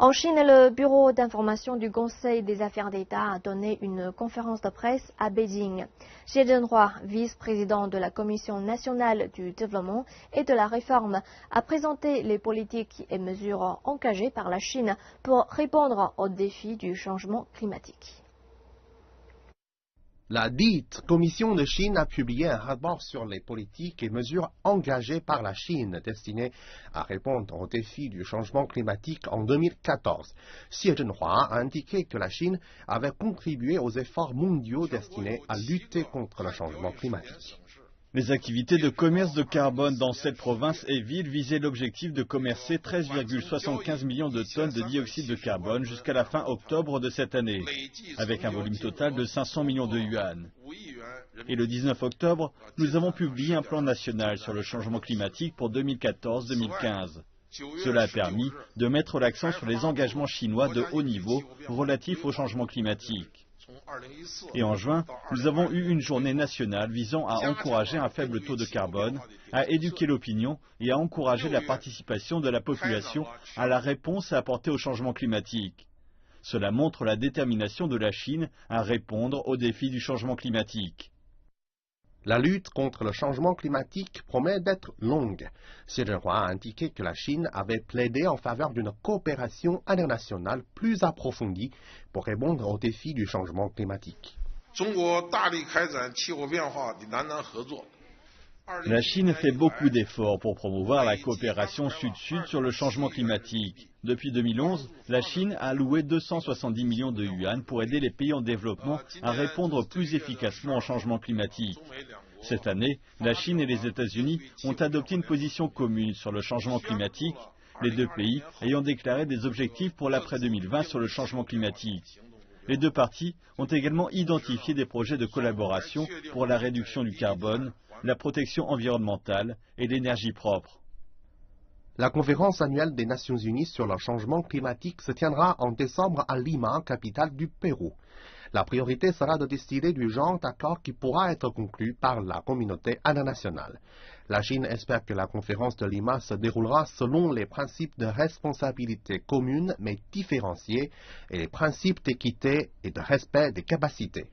En Chine, le bureau d'information du Conseil des affaires d'État a donné une conférence de presse à Beijing. Xie Zhenhua, vice-président de la Commission nationale du développement et de la réforme, a présenté les politiques et mesures engagées par la Chine pour répondre aux défis du changement climatique. La dite Commission de Chine a publié un rapport sur les politiques et mesures engagées par la Chine destinées à répondre aux défis du changement climatique en 2014. Xie Zhenhua a indiqué que la Chine avait contribué aux efforts mondiaux destinés à lutter contre le changement climatique. Les activités de commerce de carbone dans cette province et ville visaient l'objectif de commercer 13,75 millions de tonnes de dioxyde de carbone jusqu'à la fin octobre de cette année, avec un volume total de 500 millions de yuan. Et le 19 octobre, nous avons publié un plan national sur le changement climatique pour 2014-2015. Cela a permis de mettre l'accent sur les engagements chinois de haut niveau relatifs au changement climatique. Et en juin, nous avons eu une journée nationale visant à encourager un faible taux de carbone, à éduquer l'opinion et à encourager la participation de la population à la réponse à apporter au changement climatique. Cela montre la détermination de la Chine à répondre aux défis du changement climatique. La lutte contre le changement climatique promet d'être longue. Xie Zhenhua a indiqué que la Chine avait plaidé en faveur d'une coopération internationale plus approfondie pour répondre aux défis du changement climatique. La Chine fait beaucoup d'efforts pour promouvoir la coopération sud-sud sur le changement climatique. Depuis 2011, la Chine a alloué 270 millions de yuan pour aider les pays en développement à répondre plus efficacement au changement climatique. Cette année, la Chine et les États-Unis ont adopté une position commune sur le changement climatique, les deux pays ayant déclaré des objectifs pour l'après 2020 sur le changement climatique. Les deux parties ont également identifié des projets de collaboration pour la réduction du carbone, la protection environnementale et l'énergie propre. La conférence annuelle des Nations Unies sur le changement climatique se tiendra en décembre à Lima, capitale du Pérou. La priorité sera de décider du genre d'accord qui pourra être conclu par la communauté internationale. La Chine espère que la conférence de Lima se déroulera selon les principes de responsabilité commune mais différenciés et les principes d'équité et de respect des capacités.